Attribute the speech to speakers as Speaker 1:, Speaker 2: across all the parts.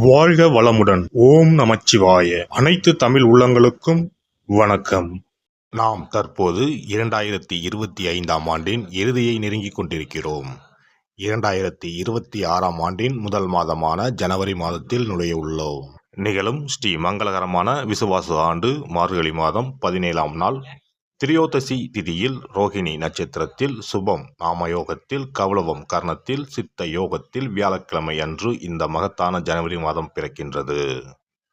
Speaker 1: வாழ்க வளமுடன். ஓம் நமச்சிவாய. அனைத்து தமிழ் உள்ளங்களுக்கும் வணக்கம். நாம் தற்போது 2025ஆம் ஆண்டின் இறுதியை நெருங்கிக் கொண்டிருக்கிறோம். 2026ஆம் ஆண்டின் முதல் மாதமான ஜனவரி மாதத்தில் நுழைய உள்ளோம். நிகழும் ஸ்ரீ மங்களகரமான விசுவாச ஆண்டு மார்கழி மாதம் 17ஆம் நாள் திரியோதசி திதியில் ரோகிணி நட்சத்திரத்தில் சுபம் நாமயோகத்தில் கௌளவம் கர்ணத்தில் சித்த யோகத்தில் வியாழக்கிழமை அன்று இந்த மகத்தான ஜனவரி மாதம் பிறக்கின்றது.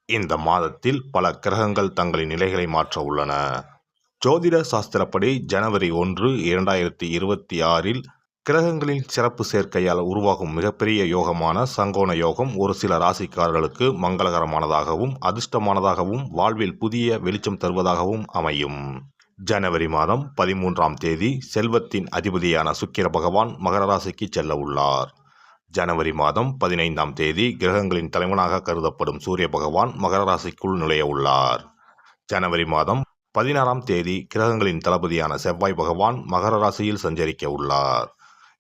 Speaker 1: இந்த மாதத்தில் பல கிரகங்கள் தங்களின் நிலைகளை மாற்ற உள்ளன. ஜோதிட சாஸ்திரப்படி ஜனவரி 1, 2026இல் கிரகங்களின் சிறப்பு சேர்க்கையால் உருவாகும் மிகப்பெரிய யோகமான சங்கோண யோகம் ஒரு சில ராசிக்காரர்களுக்கு மங்களகரமானதாகவும் அதிர்ஷ்டமானதாகவும் வாழ்வில் புதிய வெளிச்சம் தருவதாகவும் அமையும். ஜனவரி மாதம் 13ஆம் தேதி செல்வத்தின் அதிபதியான சுக்கிர பகவான் மகர ராசிக்கு செல்ல உள்ளார். ஜனவரி மாதம் 15ஆம் தேதி கிரகங்களின் தலைவனாக கருதப்படும் சூரிய பகவான் மகர ராசிக்குள் நுழைய உள்ளார். ஜனவரி மாதம் 16ஆம் தேதி கிரகங்களின் தளபதியான செவ்வாய் பகவான் மகர ராசியில் சஞ்சரிக்க உள்ளார்.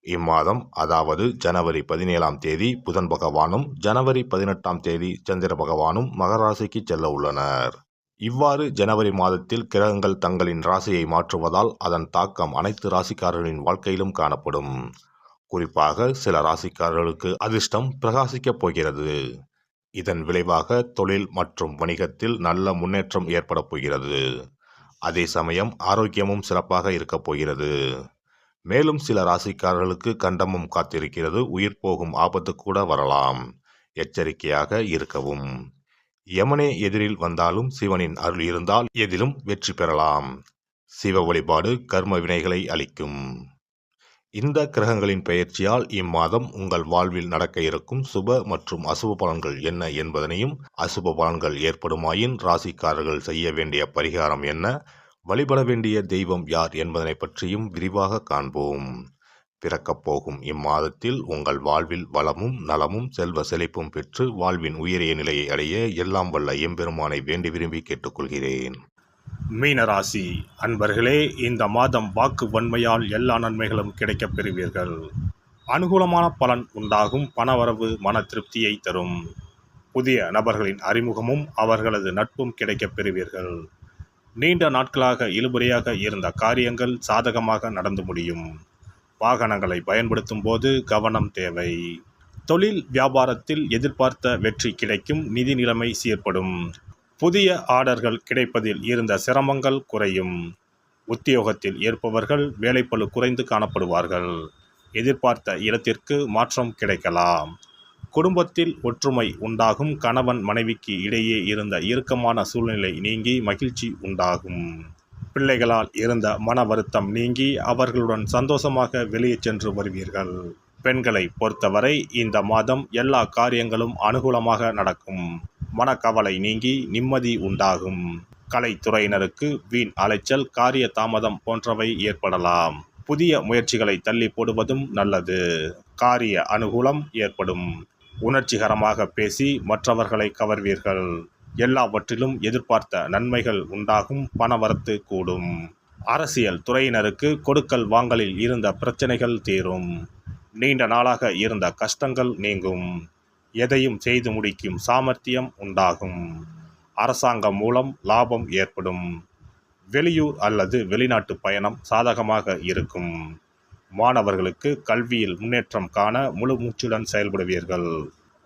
Speaker 1: இம்மாதம் அதாவது ஜனவரி 17ஆம் தேதி புதன் பகவானும் ஜனவரி 18ஆம் தேதி சந்திர பகவானும் மகர ராசிக்கு செல்ல உள்ளனர். இவ்வாறு ஜனவரி மாதத்தில் கிரகங்கள் தங்களின் ராசியை மாற்றுவதால் அதன் தாக்கம் அனைத்து ராசிக்காரர்களின் வாழ்க்கையிலும் காணப்படும். குறிப்பாக சில ராசிக்காரர்களுக்கு அதிர்ஷ்டம் பிரகாசிக்கப் போகிறது. இதன் விளைவாக தொழில் மற்றும் வணிகத்தில் நல்ல முன்னேற்றம் ஏற்பட போகிறது. அதே சமயம் ஆரோக்கியமும் சிறப்பாக இருக்கப் போகிறது. மேலும் சில ராசிக்காரர்களுக்கு கண்டமும் காத்திருக்கிறது. உயிர் போகும் ஆபத்து கூட வரலாம். எச்சரிக்கையாக இருக்கவும். யமனே எதிரில் வந்தாலும் சிவனின் அருள் இருந்தால் எதிலும் வெற்றி பெறலாம். சிவ வழிபாடு கர்ம வினைகளை அளிக்கும். இந்த கிரகங்களின் பெயர்ச்சியால் இம்மாதம் உங்கள் வாழ்வில் நடக்க இருக்கும் சுப மற்றும் அசுப பலன்கள் என்ன என்பதனையும், அசுப பலன்கள் ஏற்படுமாயின் ராசிக்காரர்கள் செய்ய வேண்டிய பரிகாரம் என்ன, வழிபட வேண்டிய தெய்வம் யார் என்பதனை பற்றியும் விரிவாக காண்போம். பிறக்கப் போகும் இம்மாதத்தில் உங்கள் வாழ்வில் வளமும் நலமும் செல்வ செழிப்பும் பெற்று வாழ்வின் உயரிய நிலையை அடைய எல்லாம் வல்ல எம்பெருமானை வேண்டி விரும்பி கேட்டுக்கொள்கிறேன். மீனராசி அன்பர்களே, இந்த மாதம் வாக்கு வன்மையால் எல்லா நன்மைகளும் கிடைக்கப் பெறுவீர்கள். அனுகூலமான பலன் உண்டாகும். பணவரவு மன திருப்தியை தரும். புதிய நபர்களின் அறிமுகமும் அவர்களது நட்பும் கிடைக்கப் பெறுவீர்கள். நீண்ட நாட்களாக இழுபறியாக இருந்த காரியங்கள் சாதகமாக நடந்து முடியும். வாகனங்களை பயன்படுத்தும் போது கவனம் தேவை. தொழில் வியாபாரத்தில் எதிர்பார்த்த வெற்றி கிடைக்கும். நிதி நிலைமை சீர்படும். புதிய ஆர்டர்கள் கிடைப்பதில் இருந்த சிரமங்கள் குறையும். உத்தியோகத்தில் இருப்பவர்கள் வேலைப்பளு குறைந்து காணப்படுவார்கள். எதிர்பார்த்த இடத்திற்கு மாற்றம் கிடைக்கலாம். குடும்பத்தில் ஒற்றுமை உண்டாகும். கணவன் மனைவிக்கு இடையே இருந்த இறுக்கமான சூழ்நிலை நீங்கி மகிழ்ச்சி உண்டாகும். பிள்ளைகளால் இருந்த மன வருத்தம் நீங்கி அவர்களுடன் சந்தோஷமாக வெளியே சென்று வருவீர்கள். பெண்களை பொறுத்தவரை இந்த மாதம் எல்லா காரியங்களும் அனுகூலமாக நடக்கும். மனக்கவலை நீங்கி நிம்மதி உண்டாகும். கலைத்துறையினருக்கு வீண் அலைச்சல், காரிய தாமதம் போன்றவை ஏற்படலாம். புதிய முயற்சிகளை தள்ளி போடுவதும் நல்லது. காரிய அனுகூலம் ஏற்படும். உணர்ச்சிகரமாக பேசி மற்றவர்களை கவர்வீர்கள். எல்லாவற்றிலும் எதிர்பார்த்த நன்மைகள் உண்டாகும். பணவரத்து கூடும். அரசியல் துறையினருக்கு கொடுக்கல் வாங்கலில் இருந்த பிரச்சனைகள் தீரும். நீண்ட நாளாக இருந்த கஷ்டங்கள் நீங்கும். எதையும் செய்து முடிக்கும் சாமர்த்தியம் உண்டாகும். அரசாங்கம் மூலம் லாபம் ஏற்படும். வெளியூர் அல்லது வெளிநாட்டு பயணம் சாதகமாக இருக்கும். மாணவர்களுக்கு கல்வியில் முன்னேற்றம் காண முழு மூச்சுடன் செயல்படுவீர்கள்.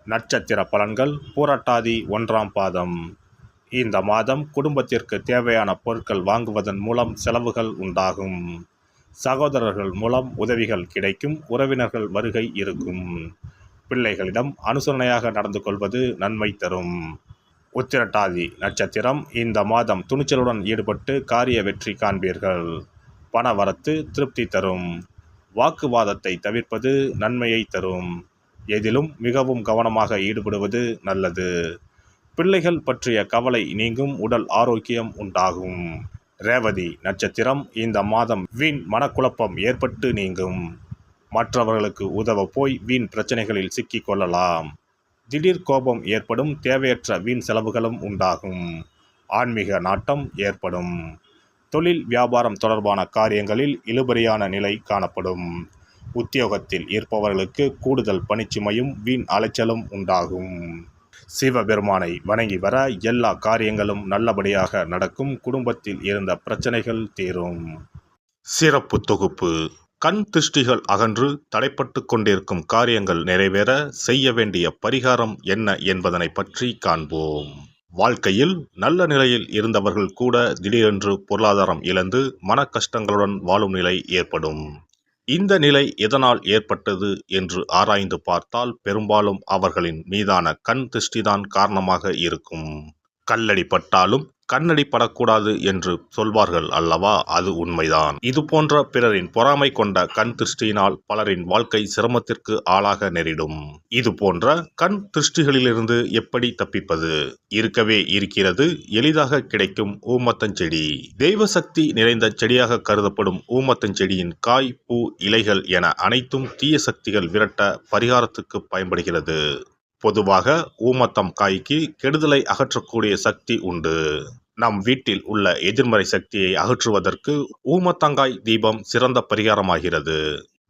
Speaker 1: நட்சத்திர பலன்கள் பூரட்டாதி 1ஆம் பாதம். இந்த மாதம் குடும்பத்திற்கு தேவையான பொருட்கள் வாங்குவதன் மூலம் செலவுகள் உண்டாகும். சகோதரர்கள் மூலம் உதவிகள் கிடைக்கும். உறவினர்கள் வருகை இருக்கும். பிள்ளைகளிடம் அனுசரணையாக நடந்து கொள்வது நன்மை தரும். உத்திரட்டாதி நட்சத்திரம். இந்த மாதம் துணிச்சலுடன் ஈடுபட்டு காரிய வெற்றி காண்பீர்கள். பணவரத்து திருப்தி தரும். வாக்குவாதத்தை தவிர்ப்பது நன்மையை தரும். எதிலும் மிகவும் கவனமாக ஈடுபடுவது நல்லது. பிள்ளைகள் பற்றிய கவலை நீங்கும். உடல் ஆரோக்கியம் உண்டாகும். ரேவதி நட்சத்திரம். இந்த மாதம் வீண் மனக்குழப்பம் ஏற்பட்டு நீங்கும். மற்றவர்களுக்கு உதவ போய் வீண் பிரச்சனைகளில் சிக்கிக் கொள்ளலாம். திடீர் கோபம் ஏற்படும். தேவையற்ற வீண் செலவுகளும் உண்டாகும். ஆன்மீக நாட்டம் ஏற்படும். தொழில் வியாபாரம் தொடர்பான காரியங்களில் இழுபறியான நிலை காணப்படும். உத்தியோகத்தில் இருப்பவர்களுக்கு கூடுதல் பணிச்சுமையும் வீண் அலைச்சலும் உண்டாகும். சிவபெருமானை வணங்கி வர எல்லா காரியங்களும் நல்லபடியாக நடக்கும். குடும்பத்தில் இருந்த பிரச்சனைகள் தீரும். சிறப்பு தொகுப்பு. கண் திருஷ்டிகள் அகன்று தடைப்பட்டு கொண்டிருக்கும் காரியங்கள் நிறைவேற செய்ய வேண்டிய பரிகாரம் என்ன என்பதனை பற்றி காண்போம். வாழ்க்கையில் நல்ல நிலையில் இருந்தவர்கள் கூட திடீரென்று பொருளாதாரம் இழந்து மன கஷ்டங்களுடன் வாழும் நிலை ஏற்படும். இந்த நிலை எதனால் ஏற்பட்டது என்று ஆராய்ந்து பார்த்தால் பெரும்பாலும் அவர்களின் மீதான கண் திருஷ்டிதான் காரணமாக இருக்கும். கல்லடி பட்டாலும் கண்ணடி படக்கூடாது என்று சொல்வார்கள் அல்லவா, அது உண்மைதான். இது போன்ற பிறரின் பொறாமை கொண்ட கண் திருஷ்டியினால் பலரின் வாழ்க்கை சிரமத்திற்கு ஆளாக நேரிடும். இது போன்ற கண் திருஷ்டிகளிலிருந்து எப்படி தப்பிப்பது? இருக்கவே இருக்கிறது எளிதாக கிடைக்கும் ஊமத்தஞ்செடி. தெய்வ சக்தி நிறைந்த செடியாக கருதப்படும் ஊமத்தஞ்செடியின் காய், பூ, இலைகள் என அனைத்தும் தீய சக்திகள் விரட்ட பரிகாரத்துக்கு பயன்படுகிறது. பொதுவாக ஊமத்தம் காய்க்கு கெடுதலை அகற்றக்கூடிய சக்தி உண்டு. நம் வீட்டில் உள்ள எதிர்மறை சக்தியை அகற்றுவதற்கு ஊமத்தங்காய் தீபம் சிறந்த பரிகாரமாகிறது.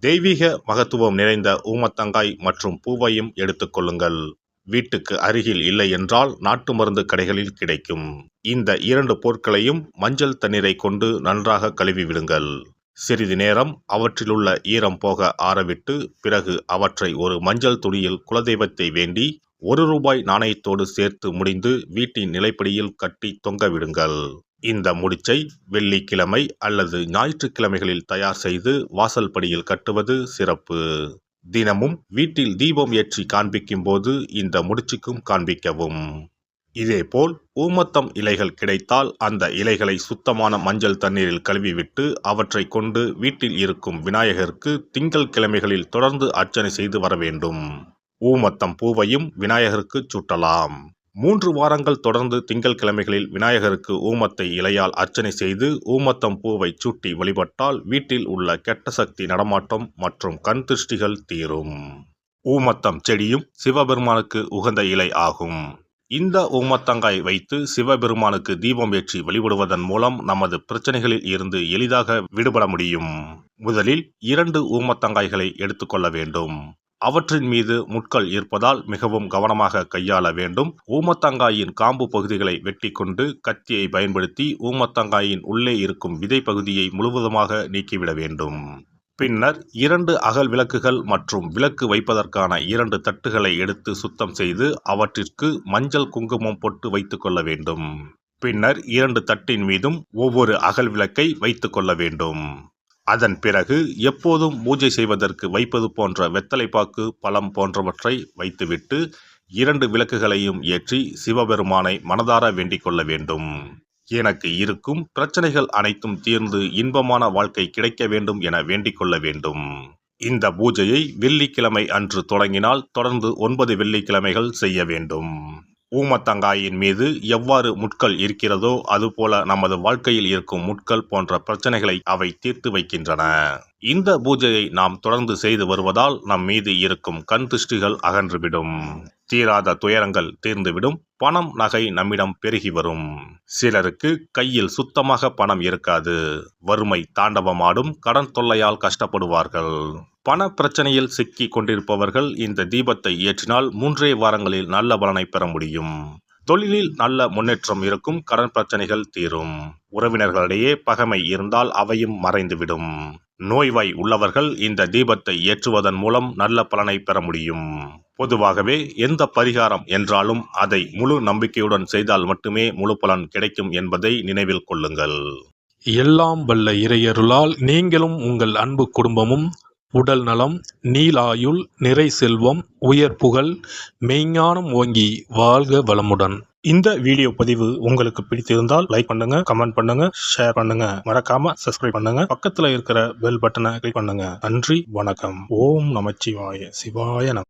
Speaker 1: தெய்வீக மகத்துவம் நிறைந்த ஊமத்தங்காய் மற்றும் பூவையும் எடுத்துக்கொள்ளுங்கள். வீட்டுக்கு அருகில் இல்லை என்றால் நாட்டு மருந்து கடைகளில் கிடைக்கும். இந்த 2 பொருட்களையும் மஞ்சள் தண்ணீரை கொண்டு நன்றாக கழுவி விடுங்கள். சிறிது நேரம் அவற்றிலுள்ள ஈரம் போக ஆறவிட்டு பிறகு அவற்றை ஒரு மஞ்சள் துணியில் குலதெய்வத்தை வேண்டி ₹1 நாணயத்தோடு சேர்த்து முடிந்து வீட்டின் நிலைப்படியில் கட்டி தொங்க விடுங்கள். இந்த முடிச்சை வெள்ளிக்கிழமை அல்லது ஞாயிற்றுக்கிழமைகளில் தயார் செய்து வாசல் படியில் கட்டுவது சிறப்பு. தினமும் வீட்டில் தீபம் ஏற்றி காண்பிக்கும் போது இந்த முடிச்சுக்கும் காண்பிக்கவும். இதேபோல் ஊமத்தம் இலைகள் கிடைத்தால் அந்த இலைகளை சுத்தமான மஞ்சள் தண்ணீரில் கழுவிவிட்டு அவற்றை கொண்டு வீட்டில் இருக்கும் விநாயகருக்கு திங்கள் கிழமைகளில் தொடர்ந்து அர்ச்சனை செய்து வர வேண்டும். ஊமத்தம் பூவையும் விநாயகருக்கு சூட்டலாம். 3 வாரங்கள் தொடர்ந்து திங்கள் கிழமைகளில் விநாயகருக்கு ஊமத்தை இலையால் அர்ச்சனை செய்து ஊமத்தம் பூவை சூட்டி வழிபட்டால் வீட்டில் உள்ள கெட்ட சக்தி நடமாட்டம் மற்றும் கண் திருஷ்டிகள் தீரும். ஊமத்தம் செடியும் சிவபெருமானுக்கு உகந்த இலை ஆகும். இந்த ஊமத்தங்காய் வைத்து சிவபெருமானுக்கு தீபம் ஏற்றி வழிபடுவதன் மூலம் நமது பிரச்சனைகளில் இருந்து எளிதாக விடுபட முடியும். முதலில் 2 ஊமத்தங்காய்களை எடுத்துக்கொள்ள வேண்டும். அவற்றின் மீது முட்கள் இருப்பதால் மிகவும் கவனமாக கையாள வேண்டும். ஊமத்தங்காயின் காம்பு பகுதிகளை வெட்டி கொண்டு கத்தியை பயன்படுத்தி ஊமத்தங்காயின் உள்ளே இருக்கும் விதை பகுதியை முழுவதுமாக நீக்கிவிட வேண்டும். பின்னர் 2 அகல் விளக்குகள் மற்றும் விளக்கு வைப்பதற்கான 2 தட்டுகளை எடுத்து சுத்தம் செய்து அவற்றிற்கு மஞ்சள் குங்குமம் பொட்டு வைத்துக் கொள்ள வேண்டும். பின்னர் 2 தட்டின் மீதும் ஒவ்வொரு அகல் விளக்கை வைத்துக் கொள்ள வேண்டும். அதன் பிறகு எப்போதும் பூஜை செய்வதற்கு வைப்பது போன்ற வெத்தலைப்பாக்கு, பழம் போன்றவற்றை வைத்துவிட்டு 2 விளக்குகளையும் ஏற்றி சிவபெருமானை மனதார வேண்டிக் கொள்ள வேண்டும். எனக்கு இருக்கும் பிரச்சனைகள் அனைத்தும் தீர்ந்து இன்பமான வாழ்க்கை கிடைக்க வேண்டும் என வேண்டிக் கொள்ள வேண்டும். இந்த பூஜையை வெள்ளிக்கிழமை அன்று தொடங்கினால் தொடர்ந்து 9 வெள்ளிக்கிழமைகள் செய்ய வேண்டும். ஊமத்தங்காயின் மீது எவ்வாறு முட்கள் இருக்கிறதோ அதுபோல நமது வாழ்க்கையில் இருக்கும் முட்கள் போன்ற பிரச்சனைகளை அவை தீர்த்து வைக்கின்றன. இந்த பூஜையை நாம் தொடர்ந்து செய்து வருவதால் நம் மீது இருக்கும் கண் திருஷ்டிகள் அகன்றுவிடும். தீராத துயரங்கள் தீர்ந்துவிடும். பணம், நகை நம்மிடம் பெருகி வரும். சிலருக்கு கையில் சுத்தமாக பணம் இருக்காது. வறுமை தாண்டவமாடும். கடன் தொல்லையால் கஷ்டப்படுவார்கள். பண பிரச்சனையில் சிக்கி கொண்டிருப்பவர்கள் இந்த தீபத்தை ஏற்றினால் 3 வாரங்களில் நல்ல பலனை பெற முடியும். தொழிலில் நல்ல முன்னேற்றம் இருக்கும். கடன் பிரச்சனைகள் தீரும். உறவினர்களிடையே பகைமை இருந்தால் அவையும் மறைந்துவிடும். நோய்வாய் உள்ளவர்கள் இந்த தீபத்தை ஏற்றுவதன் மூலம் நல்ல பலனை பெற முடியும். பொதுவாகவே எந்த பரிகாரம் என்றாலும் அதை முழு நம்பிக்கையுடன் செய்தால் மட்டுமே முழு பலன் கிடைக்கும் என்பதை நினைவில் கொள்ளுங்கள்.
Speaker 2: எல்லாம் வல்ல இறையருளால் நீங்களும் உங்கள் அன்பு குடும்பமும் உடல் நலம், நீலாயுள், நிறை செல்வம், உயர் புகழ், மெய்ஞானம் ஓங்கி வாழ்க வளமுடன்.
Speaker 3: இந்த வீடியோ பதிவு உங்களுக்கு பிடித்திருந்தால் லைக் பண்ணுங்க, கமெண்ட் பண்ணுங்க, ஷேர் பண்ணுங்க. மறக்காம சப்ஸ்கிரைப் பண்ணுங்க. பக்கத்துல இருக்கிற பெல் பட்டனை கிளிக் பண்ணுங்க. நன்றி, வணக்கம். ஓம் நமச்சிவாய. சிவாய நம.